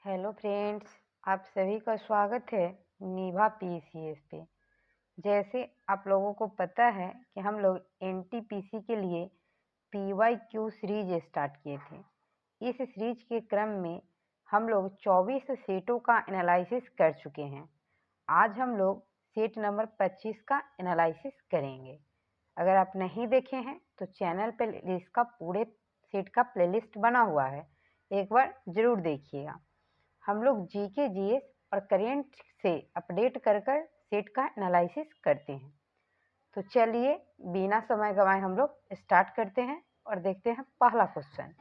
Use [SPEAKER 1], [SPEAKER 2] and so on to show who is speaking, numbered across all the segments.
[SPEAKER 1] Hello friends, आप सभी का स्वागत है निभा पीसीएस पे। जैसे आप लोगों को पता है कि हम लोग एनटीपीसी के लिए पीवाईक्यू सीरीज स्टार्ट किए थे। इस सीरीज के क्रम में हम लोग 24 सेटों का एनालिसिस कर चुके हैं। आज हम लोग सेट नंबर 25 का एनालिसिस करेंगे। अगर आप नहीं देखे हैं तो चैनल पर इसका पूरे सेट का प्लेलिस्ट बना हुआ है, एक बार ज़रूर देखिएगा। हम लोग जीके जीएस और करेंट से अपडेट कर कर सेट का एनालिसिस करते हैं। तो चलिए बिना समय गंवाए हम लोग स्टार्ट करते हैं और देखते हैं पहला क्वेश्चन।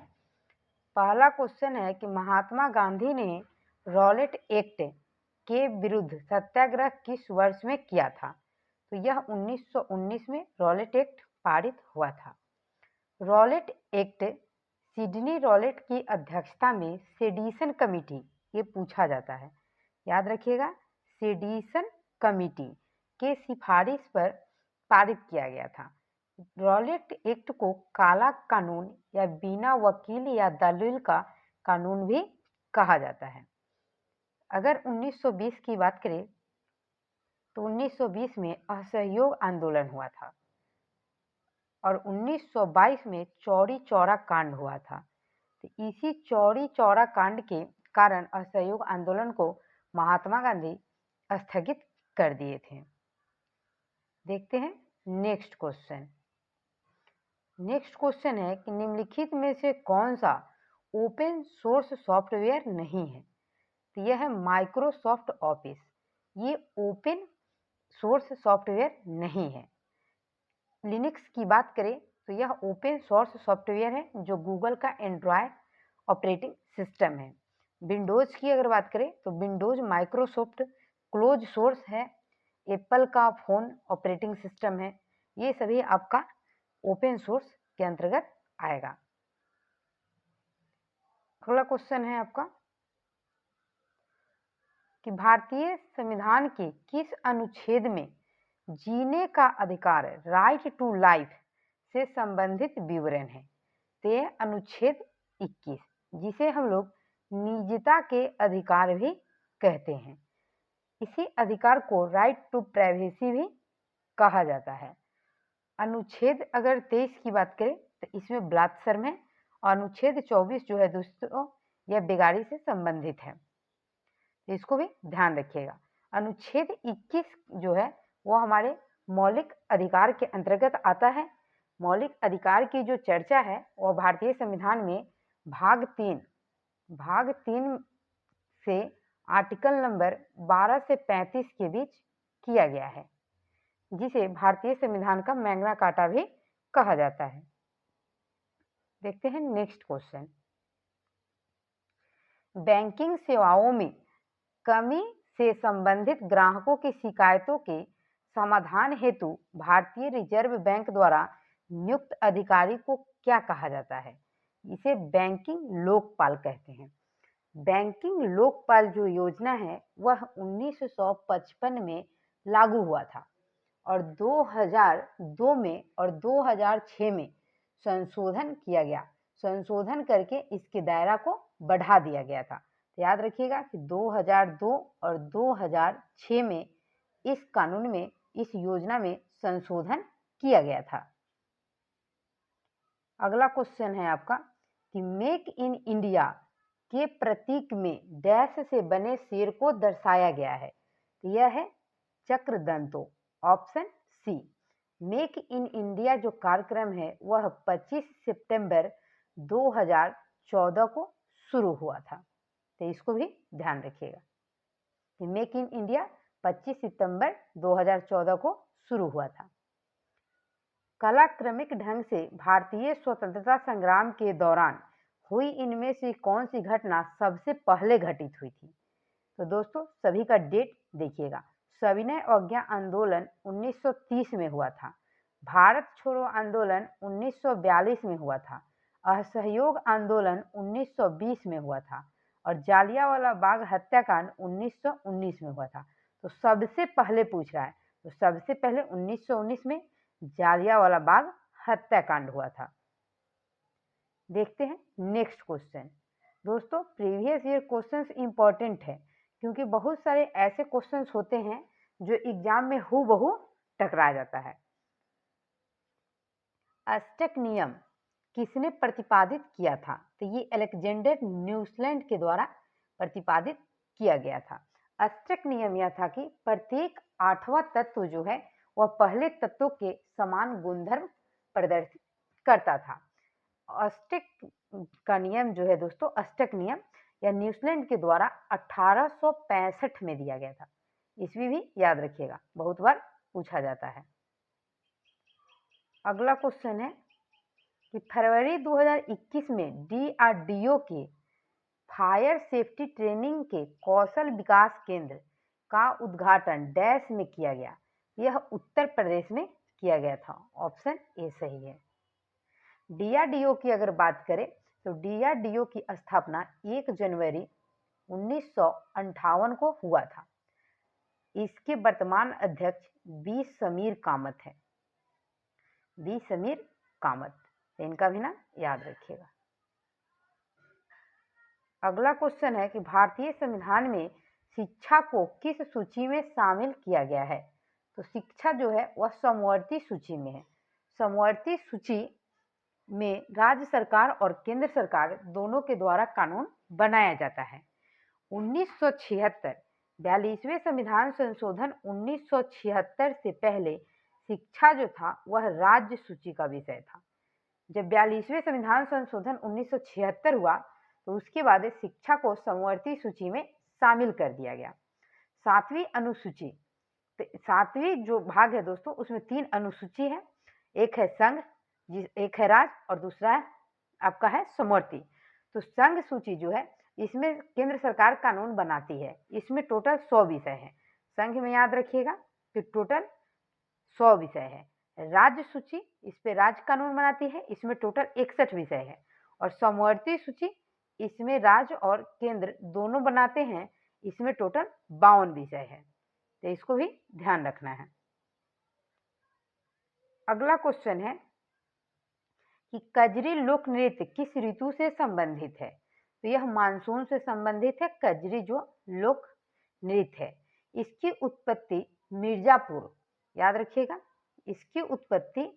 [SPEAKER 1] पहला क्वेश्चन है कि महात्मा गांधी ने रॉलेट एक्ट के विरुद्ध सत्याग्रह किस वर्ष में किया था? तो यह 1919 में रॉलेट एक्ट पारित हुआ था। रॉलेट एक्ट सिडनी रॉलेट की अध्यक्षता में सेडिशन कमेटी, ये पूछा जाता है, याद रखिएगा, सेडिशन कमेटी के सिफारिश पर पारित किया गया था। रॉलेट एक्ट को काला कानून या बिना वकील या दलील का कानून भी कहा जाता है। अगर 1920 की बात करें तो 1920 में असहयोग आंदोलन हुआ था और 1922 में चौरी चौरा कांड हुआ था। तो इसी चौरी चौरा कांड के कारण असहयोग आंदोलन को महात्मा गांधी स्थगित कर दिए थे। देखते हैं नेक्स्ट क्वेश्चन। नेक्स्ट क्वेश्चन है कि निम्नलिखित में से कौन सा ओपन सोर्स सॉफ्टवेयर नहीं है? तो यह है माइक्रोसॉफ्ट ऑफिस। ये ओपन सोर्स सॉफ्टवेयर नहीं है। लिनक्स की बात करें तो यह ओपन सोर्स सॉफ्टवेयर है जो गूगल का एंड्रॉयड ऑपरेटिंग सिस्टम है। विंडोज़ की अगर बात करें तो विंडोज़ माइक्रोसॉफ्ट क्लोज सोर्स है। एप्पल का फ़ोन ऑपरेटिंग सिस्टम है। ये सभी आपका ओपन सोर्स के अंतर्गत आएगा। अगला क्वेश्चन है आपका कि भारतीय संविधान के किस अनुच्छेद में जीने का अधिकार, राइट टू लाइफ, से संबंधित विवरण है? तो यह अनुच्छेद 21, जिसे हम लोग निजता के अधिकार भी कहते हैं। इसी अधिकार को राइट टू प्राइवेसी भी कहा जाता है। अनुच्छेद अगर 23 की बात करें तो इसमें बलात्सर्म है और अनुच्छेद 24 जो है दोस्तों, यह बेगारी से संबंधित है। तो इसको भी ध्यान रखिएगा। अनुच्छेद 21 जो है वो हमारे मौलिक अधिकार के अंतर्गत आता है। मौलिक अधिकार की जो चर्चा है वह भारतीय संविधान में भाग 3 से आर्टिकल नंबर 12 से 35 के बीच किया गया है, जिसे भारतीय संविधान का मैग्ना कार्टा भी कहा जाता है। देखते हैं नेक्स्ट क्वेश्चन। बैंकिंग सेवाओं में कमी से संबंधित ग्राहकों की शिकायतों के समाधान हेतु भारतीय रिजर्व बैंक द्वारा नियुक्त अधिकारी को क्या कहा जाता है? इसे बैंकिंग लोकपाल कहते हैं। बैंकिंग लोकपाल जो योजना है वह 1955 में लागू हुआ था और 2002 में और 2006 में संशोधन किया गया। संशोधन करके इसके दायरा को बढ़ा दिया गया था। तो याद रखिएगा कि 2002 और 2006 में इस कानून में, इस योजना में संशोधन किया गया था। अगला क्वेश्चन है आपका कि मेक इन इंडिया के प्रतीक में डैश से बने शेर को दर्शाया गया है। तो यह है चक्रदंतो, option C. Make in India जो कार्यक्रम है वह 25 सितंबर 2014 को शुरू हुआ था। तो इसको भी ध्यान रखिएगा कि मेक इन इंडिया 25 सितंबर 2014 को शुरू हुआ था। कालक्रमिक ढंग से भारतीय स्वतंत्रता संग्राम के दौरान हुई इनमें से कौन सी घटना सबसे पहले घटित हुई थी? तो दोस्तों सभी का डेट देखिएगा। सविनय अवज्ञा आंदोलन 1930 में हुआ था। भारत छोड़ो आंदोलन 1942 में हुआ था। असहयोग आंदोलन 1920 में हुआ था और जालियांवाला बाग हत्याकांड 1919 में हुआ था। तो सबसे पहले पूछ रहा है, तो सबसे पहले 1919 में जालियांवाला बाग हत्याकांड हुआ था। देखते हैं नेक्स्ट क्वेश्चन। दोस्तों प्रीवियस ईयर क्वेश्चंस इंपॉर्टेंट है क्योंकि बहुत सारे ऐसे क्वेश्चंस होते हैं जो एग्जाम में हूबहू टकरा जाता है। अष्टक नियम किसने प्रतिपादित किया था? तो ये अलेक्जेंडर न्यूलैंड के द्वारा प्रतिपादित किया गया था। अष्टक नियम यह था कि प्रत्येक आठवां तत्व जो है वह पहले तत्वों के समान गुणधर्म प्रदर्शित करता था। अष्टक का नियम जो है दोस्तों, अष्टक नियम यह न्यूलैंड के द्वारा 1865 में दिया गया था। ईस्वी भी याद रखिएगा, बहुत बार पूछा जाता है। अगला क्वेश्चन है कि फरवरी 2021 में DRDO के फायर सेफ्टी ट्रेनिंग के कौशल विकास केंद्र का उद्घाटन डैश में किया गया। यह उत्तर प्रदेश में किया गया था। ऑप्शन ए सही है। DRDO की अगर बात करें तो DRDO की स्थापना 1 जनवरी 1958 को हुआ था। इसके वर्तमान अध्यक्ष बी समीर कामत है। बी समीर कामत, इनका भी नाम याद रखिएगा। अगला क्वेश्चन है कि भारतीय संविधान में शिक्षा को किस सूची में शामिल किया गया है? तो शिक्षा जो है वह समवर्ती सूची में है। समवर्ती सूची में राज्य सरकार और केंद्र सरकार दोनों के द्वारा कानून बनाया जाता है। 1976 42वें संविधान संशोधन 1976 से पहले शिक्षा जो था वह राज्य सूची का विषय था। जब 42वें संविधान संशोधन 1976 हुआ तो उसके बाद शिक्षा को समवर्ती सूची में शामिल कर दिया गया। 7वीं अनुसूची, तो 7वीं जो भाग है दोस्तों उसमें 3 अनुसूची है। एक है संघ, एक है राज्य और दूसरा है आपका है समवर्ती। तो संघ सूची जो है इसमें केंद्र सरकार कानून बनाती है। इसमें टोटल 100 विषय है। संघ में याद रखिएगा कि टोटल 100 विषय है। राज्य सूची इस पे राज्य कानून बनाती है, इसमें टोटल 61 विषय है। और समवर्ती सूची इसमें राज्य और केंद्र दोनों बनाते हैं, इसमें टोटल 52 विषय है। तो इसको भी ध्यान रखना है। अगला क्वेश्चन है कि कजरी लोक नृत्य किस ऋतु से संबंधित है? तो यह मानसून से संबंधित है। कजरी जो लोक नृत्य है इसकी उत्पत्ति मिर्जापुर, याद रखिएगा, इसकी उत्पत्ति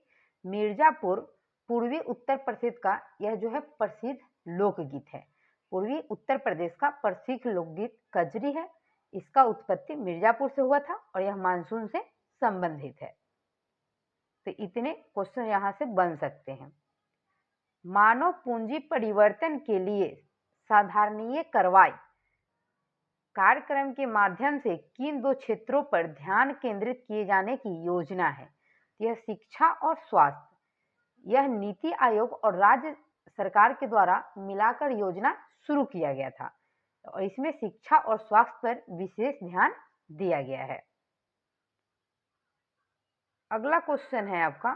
[SPEAKER 1] मिर्जापुर पूर्वी उत्तर प्रदेश का यह जो है प्रसिद्ध लोकगीत है। पूर्वी उत्तर प्रदेश का प्रसिद्ध लोकगीत कजरी है। इसका उत्पत्ति मिर्जापुर से हुआ था और यह मानसून से संबंधित है। तो इतने क्वेश्चन यहाँ से बन सकते हैं। मानव पूंजी परिवर्तन के लिए साधारणीय कार्रवाई कार्यक्रम के माध्यम से किन 2 क्षेत्रों पर ध्यान केंद्रित किए जाने की योजना है? यह शिक्षा और स्वास्थ्य। यह नीति आयोग और राज्य सरकार के द्वारा मिलाकर योजना शुरू किया गया था और इसमें शिक्षा और स्वास्थ्य पर विशेष ध्यान दिया गया है। अगला क्वेश्चन है आपका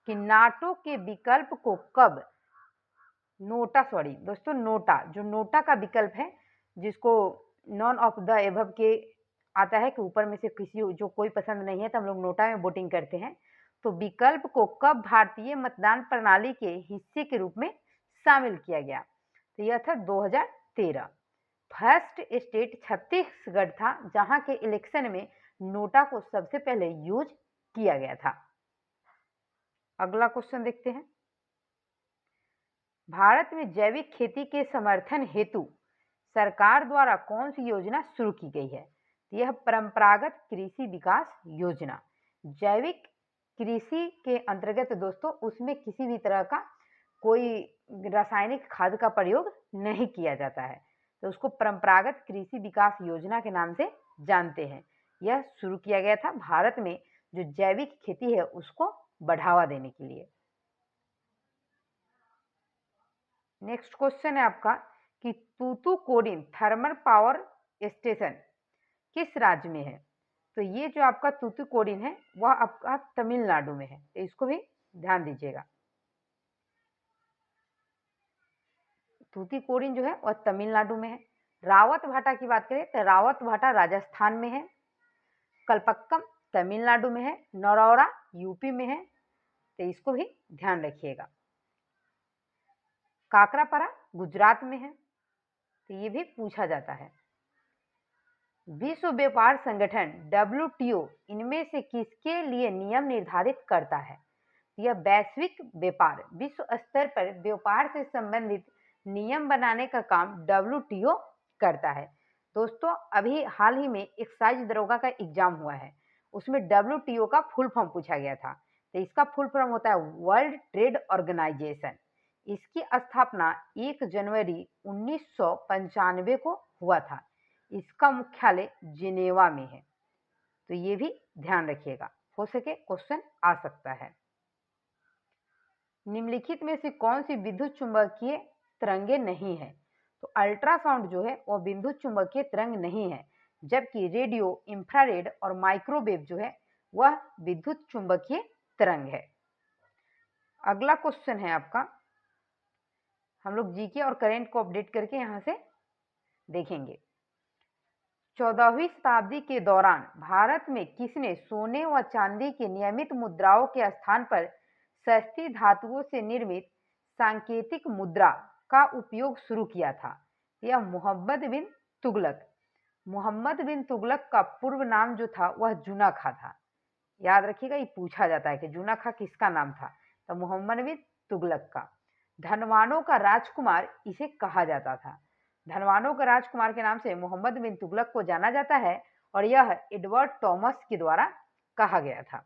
[SPEAKER 1] कि नाटो के विकल्प को कब नोटा, सॉरी दोस्तों, नोटा जो नोटा का विकल्प है जिसको नॉन ऑफ द एबव के आता है कि ऊपर में से किसी जो कोई पसंद नहीं है तो हम लोग नोटा में वोटिंग करते हैं। तो विकल्प को कब भारतीय मतदान प्रणाली के हिस्से के रूप में शामिल किया गया? तो यह था 2013। फर्स्ट स्टेट छत्तीसगढ़ था जहां के इलेक्शन में नोटा को सबसे पहले यूज किया गया था। अगला क्वेश्चन देखते हैं। भारत में जैविक खेती के समर्थन हेतु सरकार द्वारा कौन सी योजना शुरू की गई है? यह परंपरागत कृषि विकास योजना। जैविक कृषि के अंतर्गत दोस्तों उसमें किसी भी तरह का कोई रासायनिक खाद का प्रयोग नहीं किया जाता है, तो उसको परंपरागत कृषि विकास योजना के नाम से जानते हैं। यह शुरू किया गया था भारत में जो जैविक खेती है उसको बढ़ावा देने के लिए। नेक्स्ट क्वेश्चन है आपका कि तूतुकुड़ी थर्मल पावर स्टेशन किस राज्य में है? तो ये जो आपका तूतुकुड़ी है वह आपका तमिलनाडु में है, तो इसको भी ध्यान दीजिएगा। तूतुकुड़ी जो है वह तमिलनाडु में है। रावत भाटा की बात करें तो रावत भाटा राजस्थान में है। कलपक्कम तमिलनाडु में है। नरौरा यूपी में है, तो इसको भी ध्यान रखिएगा। काकरापारा गुजरात में है। तो ये भी पूछा जाता है। विश्व व्यापार संगठन WTO इनमें से किसके लिए नियम निर्धारित करता है? यह वैश्विक व्यापार, विश्व स्तर पर व्यापार से संबंधित नियम बनाने का काम WTO करता है। दोस्तों, अभी हाल ही में एक्साइज दरोगा का एग्जाम हुआ है, उसमें WTO का फुल फॉर्म पूछा गया था। तो इसका फुल फॉर्म होता है वर्ल्ड ट्रेड ऑर्गेनाइजेशन। इसकी स्थापना 1 जनवरी 1995 को हुआ था। इसका मुख्यालय जिनेवा में है। तो ये भी ध्यान रखिएगा, हो सके क्वेश्चन आ सकता है। निम्नलिखित में से कौन सी विद्युत चुंबकीय तरंगे नहीं है? तो अल्ट्रासाउंड जो है वह विद्युत चुंबकीय तरंग नहीं है, जबकि रेडियो, इंफ्रारेड और माइक्रोवेव जो है वह विद्युत चुंबकीय तरंग है। अगला क्वेश्चन है आपका, हम लोग जीके और करंट को अपडेट करके यहां से देखेंगे। 14वीं शताब्दी के दौरान भारत में किसने सोने व चांदी की नियमित मुद्राओं के स्थान पर सस्ती धातुओं से निर्मित सांकेतिक मुद्रा का उपयोग शुरू किया था? यह मोहम्मद बिन तुगलक। मोहम्मद बिन तुगलक का पूर्व नाम जो था वह जूना खां था। याद रखिएगा, ये पूछा जाता है कि जूना खां किसका नाम था? तो मोहम्मद बिन तुगलक का। धनवानों का राजकुमार इसे कहा जाता था। धनवानों के राजकुमार के नाम से मोहम्मद बिन तुगलक को जाना जाता है और यह एडवर्ड टॉमस के द्वारा कहा गया था।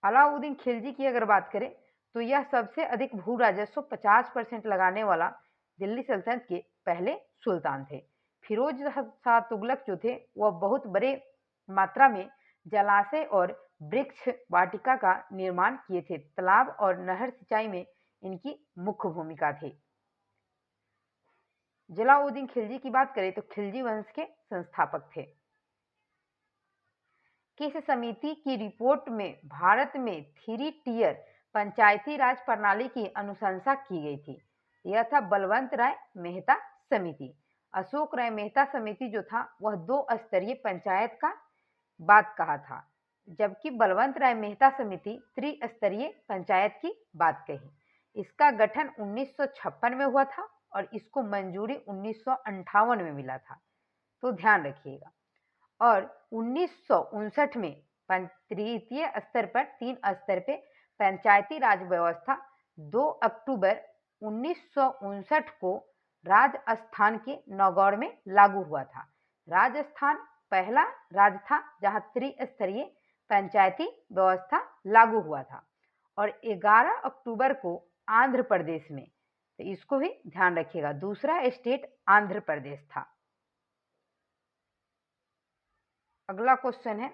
[SPEAKER 1] अलाउद्दीन खिलजी की अगर बात करें तो यह सबसे अधिक भू राजस्व 50% लगाने वाला दिल्ली सल्तनत के पहले सुल्तान थे। फिरोज शाह तुगलक जो थे वह बहुत बड़े मात्रा में जलाशय और वृक्ष वाटिका का निर्माण किए थे। तालाब और नहर सिंचाई में इनकी मुख्य भूमिका थी। जलाउद्दीन खिलजी की बात करें तो खिलजी वंश के संस्थापक थे। किस समिति की रिपोर्ट में भारत में 3 टियर पंचायती राज प्रणाली की अनुशंसा की गई थी? यह था बलवंत राय मेहता समिति। अशोक राय मेहता समिति जो था वह 2 स्तरीय पंचायत का बात कहा था, जबकि बलवंत राय मेहता समिति त्रिस्तरीय पंचायत की बात कही। इसका गठन 1956 में हुआ था और इसको मंजूरी 1958 में मिला था, तो ध्यान रखिएगा। और 1959 में तृतीय स्तर पर 3 स्तर पे पंचायती राज व्यवस्था 2 अक्टूबर 1959 को राजस्थान के नौगढ़ में लागू हुआ था। राजस्थान पहला राज्य था जहां त्रिस्तरीय पंचायती व्यवस्था लागू हुआ था। और 11 अक्टूबर को आंध्र प्रदेश में, तो इसको भी ध्यान रखिएगा, दूसरा स्टेट आंध्र प्रदेश था। अगला क्वेश्चन है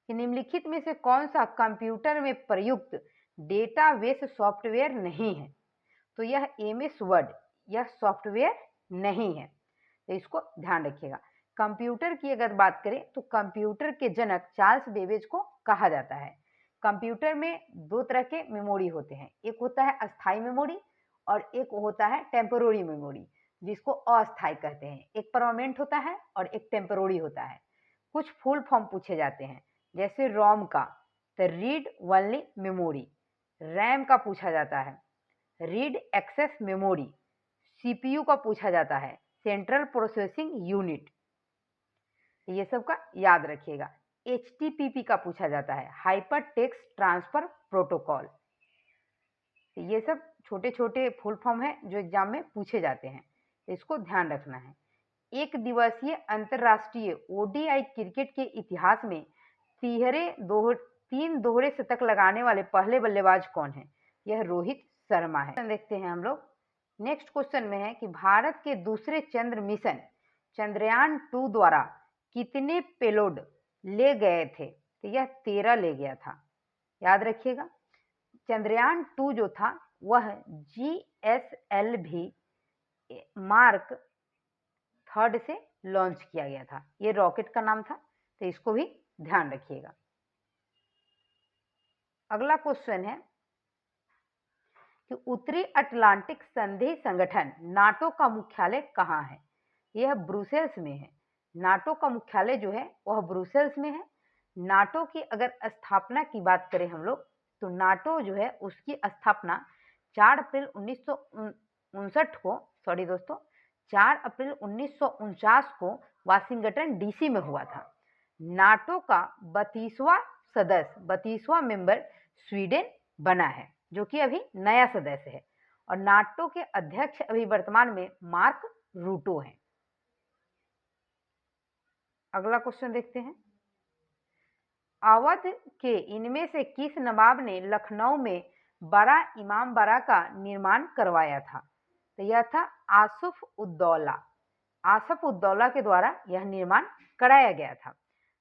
[SPEAKER 1] कि निम्नलिखित में से कौन सा कंप्यूटर में प्रयुक्त डेटाबेस सॉफ्टवेयर नहीं है? तो यह MS वर्ड, यह सॉफ्टवेयर नहीं है, तो इसको ध्यान रखिएगा। कंप्यूटर की अगर बात करें तो कंप्यूटर के जनक चार्ल्स बेबेज को कहा जाता है। कंप्यूटर में 2 तरह के मेमोरी होते हैं, एक होता है अस्थाई मेमोरी और एक होता है टेम्पोररी मेमोरी, जिसको अस्थाई कहते हैं। एक परमानेंट होता है और एक टेम्पोररी होता है। कुछ फुल फॉर्म पूछे जाते हैं, जैसे रोम का तो रीड ओनली मेमोरी, रैम का पूछा जाता है रीड एक्सेस मेमोरी, CPU का पूछा जाता है सेंट्रल प्रोसेसिंग यूनिट, ये सब का याद रखिएगा। HTTP का पूछा जाता है हाइपर टेक्स्ट ट्रांसफर प्रोटोकॉल। ये सब छोटे छोटे फुल फॉर्म है जो एग्जाम में पूछे जाते हैं, इसको ध्यान रखना है। एक दिवसीय अंतरराष्ट्रीय ODI क्रिकेट के इतिहास में 3 दोहरे शतक लगाने वाले पहले बल्लेबाज कौन है? यह रोहित शर्मा है। देखते हैं हम लोग नेक्स्ट क्वेश्चन में है कि भारत के दूसरे चंद्र मिशन चंद्रयान 2 द्वारा कितने पेलोड ले गए थे? तो यह 13 ले गया था, याद रखिएगा। चंद्रयान 2 जो था वह GSLV मार्क 3 से लॉन्च किया गया था, ये रॉकेट का नाम था, तो इसको भी ध्यान रखिएगा। अगला क्वेश्चन है कि उत्तरी अटलांटिक संधि संगठन नाटो का मुख्यालय कहाँ है? यह ब्रुसेल्स में है। नाटो का मुख्यालय जो है वह ब्रुसेल्स में है। नाटो की अगर स्थापना की बात करें हम लोग तो नाटो जो है उसकी स्थापना 4 अप्रैल 1959 को सॉरी दोस्तों, 4 अप्रैल 1949 को वाशिंगटन डीसी में हुआ था। नाटो का 32वां मेंबर स्वीडन बना है, जो कि अभी नया सदस्य है, और नाटो के अध्यक्ष अभी वर्तमान में मार्क रूटो हैं। अगला क्वेश्चन देखते हैं, अवध के इनमें से किस नवाब ने लखनऊ में बड़ा इमामबाड़ा का निर्माण करवाया था? तो यह था आसफ उद्दौला। आसफ उद्दौला के द्वारा यह निर्माण कराया गया था।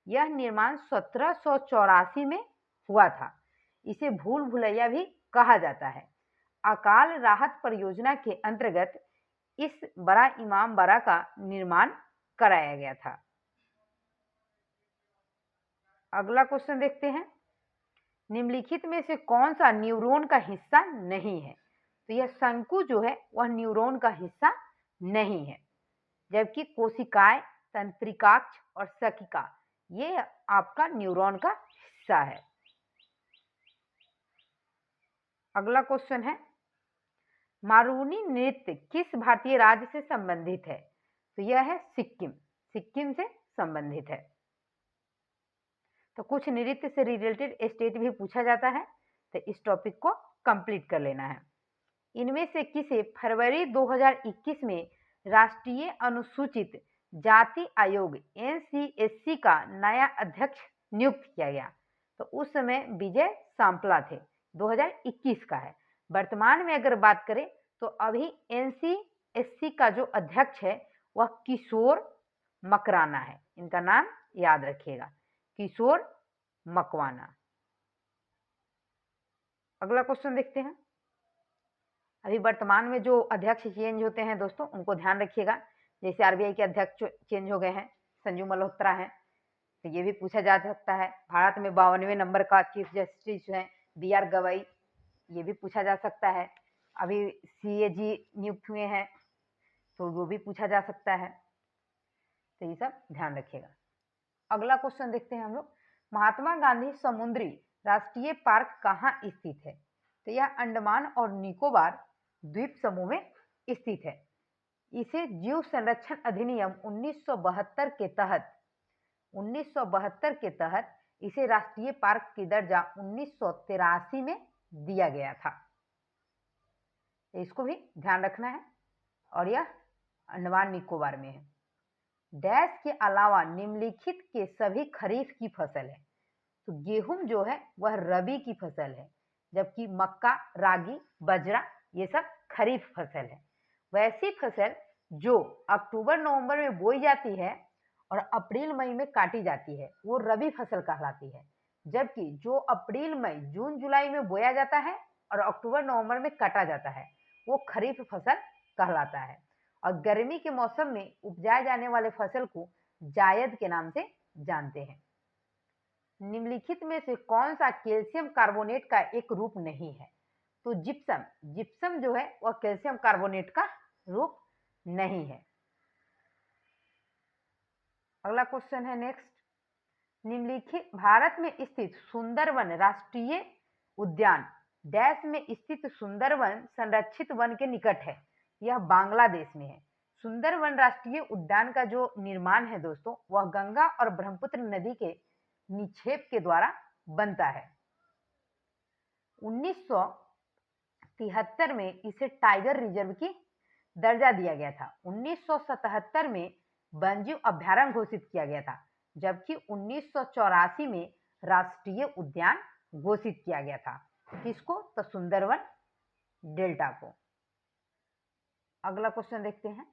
[SPEAKER 1] यह निर्माण 1784 में हुआ था। इसे भूल भुलैया भी कहा जाता है। अकाल राहत परियोजना के अंतर्गत इस बड़ा इमामबाड़ा का निर्माण कराया गया था। अगला क्वेश्चन देखते हैं, निम्नलिखित में से कौन सा न्यूरॉन का हिस्सा नहीं है? तो यह शंकु जो है वह न्यूरॉन का हिस्सा नहीं है, जबकि कोशिकाएं, तंत्रिकाक्ष और सकिका ये आपका न्यूरॉन का हिस्सा है। अगला क्वेश्चन है, मारूनी नृत्य किस भारतीय राज्य से संबंधित है? तो यह है सिक्किम। सिक्किम से संबंधित है। तो कुछ नृत्य से रिलेटेड स्टेट भी पूछा जाता है, तो इस टॉपिक को कंप्लीट कर लेना है। इनमें से किसे फरवरी 2021 में राष्ट्रीय अनुसूचित जाति आयोग NCSC का नया अध्यक्ष नियुक्त किया गया? तो उस समय विजय सांपला थे। 2021 का है। वर्तमान में अगर बात करें तो अभी NCSC का जो अध्यक्ष है वह किशोर मकराना है। इनका नाम याद रखिएगा, किशोर मकवाना। अगला क्वेश्चन देखते हैं, अभी वर्तमान में जो अध्यक्ष चेंज होते हैं दोस्तों उनको ध्यान रखिएगा। जैसे RBI के अध्यक्ष चेंज हो गए हैं, संजू मल्होत्रा हैं, तो ये भी पूछा जा सकता है। भारत में 52वें नंबर का चीफ जस्टिस है BR गवई, ये भी पूछा जा सकता है। अभी CAG नियुक्त हुए हैं, तो वो भी पूछा जा सकता है। तो ये सब ध्यान रखिएगा। अगला क्वेश्चन देखते हैं हम लोग, महात्मा गांधी समुद्री राष्ट्रीय पार्क कहाँ स्थित है? तो यह अंडमान और निकोबार द्वीप समूह में स्थित है। इसे जीव संरक्षण अधिनियम 1972 के तहत इसे राष्ट्रीय पार्क की दर्जा 1983 में दिया गया था। इसको भी ध्यान रखना है, और यह अंडमान निकोबार में है। डैश के अलावा निम्नलिखित के सभी खरीफ की फसल है। तो गेहूं जो है वह रबी की फसल है, जबकि मक्का, रागी, बजरा ये सब खरीफ फसल है। वैसी फसल जो अक्टूबर नवंबर में बोई जाती है और अप्रैल मई में काटी जाती है वो रबी फसल कहलाती है, जबकि जो अप्रैल मई जून जुलाई में बोया जाता है और अक्टूबर नवंबर में काटा जाता है वो खरीफ फसल कहलाता है। और गर्मी के मौसम में उपजाए जाने वाले फसल को जायद के नाम से जानते हैं। निम्नलिखित में से कौन सा कैल्शियम कार्बोनेट का एक रूप नहीं है? तो जिप्सम। जिप्सम जो है वह कैल्शियम कार्बोनेट का रूप नहीं है। अगला क्वेश्चन है नेक्स्ट, निम्नलिखित भारत में स्थित सुंदरवन राष्ट्रीय उद्यान डैश में स्थित सुंदरवन संरक्षित वन के निकट है। यह बांग्लादेश में है। सुंदरवन राष्ट्रीय उद्यान का जो निर्माण है दोस्तों वह गंगा और ब्रह्मपुत्र नदी के निक्षेप के द्वारा बनता है। 1973 में इसे टाइगर रिजर्व की दर्जा दिया गया था। 1977 में वन्यजीव अभ्यारण्य घोषित किया गया था, जबकि 1984 में राष्ट्रीय उद्यान घोषित किया गया था। किसको? तो सुंदरवन डेल्टा को। अगला क्वेश्चन देखते हैं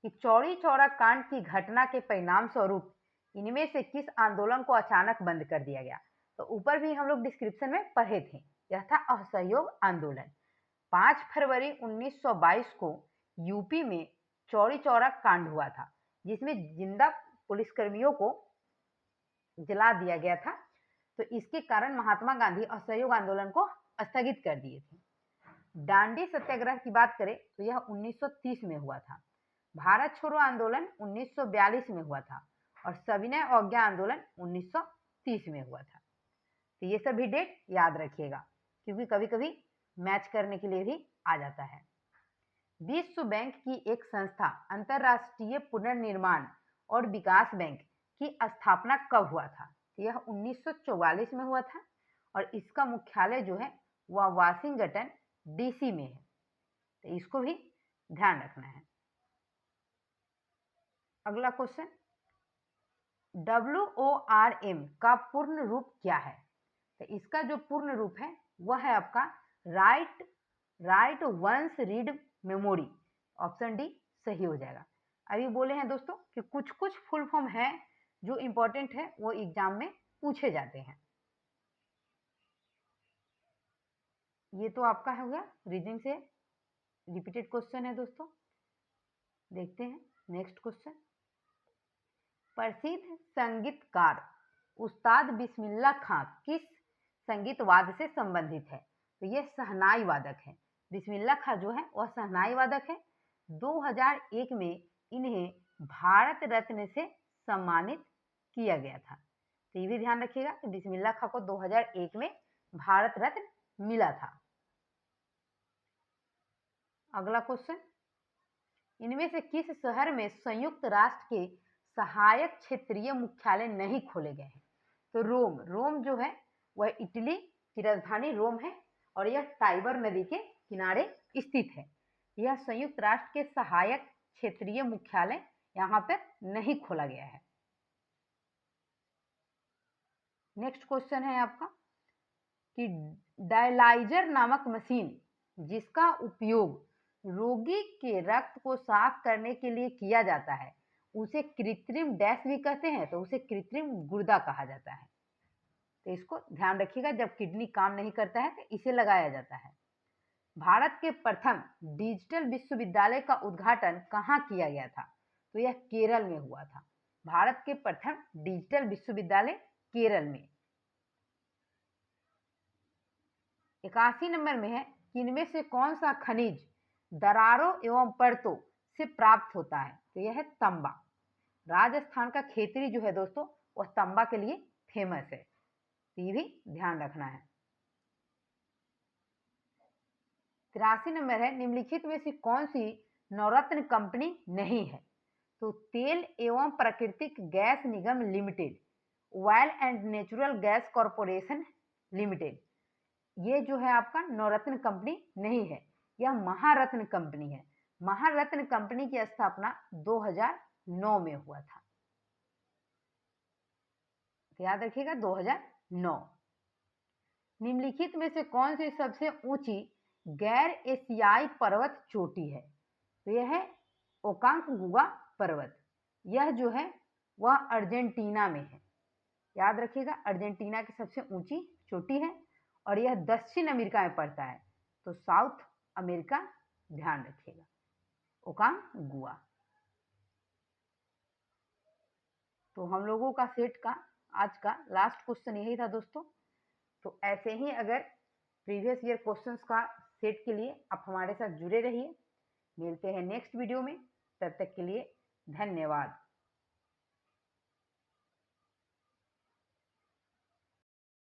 [SPEAKER 1] कि चौरी चौरा कांड की घटना के परिणाम स्वरूप इनमें से किस आंदोलन को अचानक बंद कर दिया गया? तो ऊपर भी हम लोग डिस्क्रिप्शन में पढ़े थे, यह था असहयोग आंदोलन। 5 फरवरी 1922 को यूपी में चौरी चौरा कांड हुआ था, जिसमें जिंदा पुलिसकर्मियों को जला दिया गया था। तो इसके कारण महात्मा गांधी असहयोग आंदोलन को स्थगित कर दिए थे। दांडी सत्याग्रह की बात करें तो यह 1930 में हुआ था। भारत छोड़ो आंदोलन 1942 में हुआ था और सविनय अवज्ञा आंदोलन 1930 में हुआ था। तो ये सभी डेट याद रखिएगा, क्योंकि कभी कभी मैच करने के लिए भी आ जाता है। विश्व बैंक की एक संस्था अंतर्राष्ट्रीय पुनर्निर्माण और विकास बैंक की स्थापना कब हुआ था? यह 1944 में हुआ था और इसका मुख्यालय जो है वह वाशिंगटन डीसी में है, तो इसको भी ध्यान रखना है। अगला क्वेश्चन, WORM का पूर्ण रूप क्या है? तो इसका जो पूर्ण रूप है वह है आपका write once read memory. Option D सही हो जाएगा। अभी बोले हैं दोस्तों कि कुछ कुछ फुल फॉर्म है जो इंपॉर्टेंट है, वो एग्जाम में पूछे जाते हैं। ये तो आपका हो गया रीजनिंग से रिपीटेड क्वेश्चन है दोस्तों। देखते हैं नेक्स्ट क्वेश्चन, प्रसिद्ध संगीतकार उस्ताद बिस्मिल्लाह खां किस संगीत वाद्य से संबंधित है? तो ये शहनाई वादक है। बिस्मिल्लाह खां जो है वह शहनाई वादक है। 2001 में इन्हें भारत रत्न से सम्मानित किया गया था। तो ये भी ध्यान रखिएगा कि बिस्मिल्लाह खां को 2001 में भारत रत्न मिला था। अगला क्वेश्चन, इनमें से किस शहर में संयुक्त राष्ट्र के सहायक क्षेत्रीय मुख्यालय नहीं खोले गए हैं? तो रोम जो है वह इटली की राजधानी रोम है और यह टाइबर नदी के किनारे स्थित है। यह संयुक्त राष्ट्र के सहायक क्षेत्रीय मुख्यालय यहाँ पर नहीं खोला गया है। नेक्स्ट क्वेश्चन है आपका कि डायलाइजर नामक मशीन जिसका उपयोग रोगी के रक्त को साफ करने के लिए किया जाता है उसे कृत्रिम डैश भी कहते हैं, तो उसे कृत्रिम गुर्दा कहा जाता है। तो इसको ध्यान रखिएगा, जब किडनी काम नहीं करता है तो इसे लगाया जाता है। भारत के प्रथम डिजिटल विश्वविद्यालय का उद्घाटन कहाँ किया गया था? तो यह केरल में हुआ था। भारत के प्रथम डिजिटल विश्वविद्यालय केरल में। 81 नंबर में है कि इनमें से कौन सा खनिज दरारों एवं परतों से प्राप्त होता है? तो यह है तांबा। राजस्थान का खेतरी जो है दोस्तों वह तांबा के लिए फेमस है, तो ये भी ध्यान रखना है। 83 नंबर है, निम्नलिखित में से कौन सी नवरत्न कंपनी नहीं है? तो तेल एवं प्राकृतिक gas Nigam limited, oil and natural gas corporation limited, ये जो है आपका नवरत्न कंपनी नहीं है, यह महारत्न कंपनी है। महारत्न कंपनी की स्थापना 2009 में हुआ था, तो याद रखिएगा 2009। निम्नलिखित में से कौन सी सबसे ऊंची गैर एशियाई पर्वत चोटी है? तो यह है ओकांकगुआ पर्वत। यह जो है वह अर्जेंटीना में है। याद रखिएगा अर्जेंटीना की सबसे ऊंची चोटी है और यह दक्षिण अमेरिका में पड़ता है, तो साउथ अमेरिका ध्यान रखिएगा, ओकांगुआ। तो हम लोगों का सेट का आज का लास्ट क्वेश्चन यही था दोस्तों। तो ऐसे ही अगर प्रीवियस ईयर क्वेश्चंस का सेट के लिए आप हमारे साथ जुड़े रहिए। मिलते हैं नेक्स्ट वीडियो में, तब तक के लिए धन्यवाद।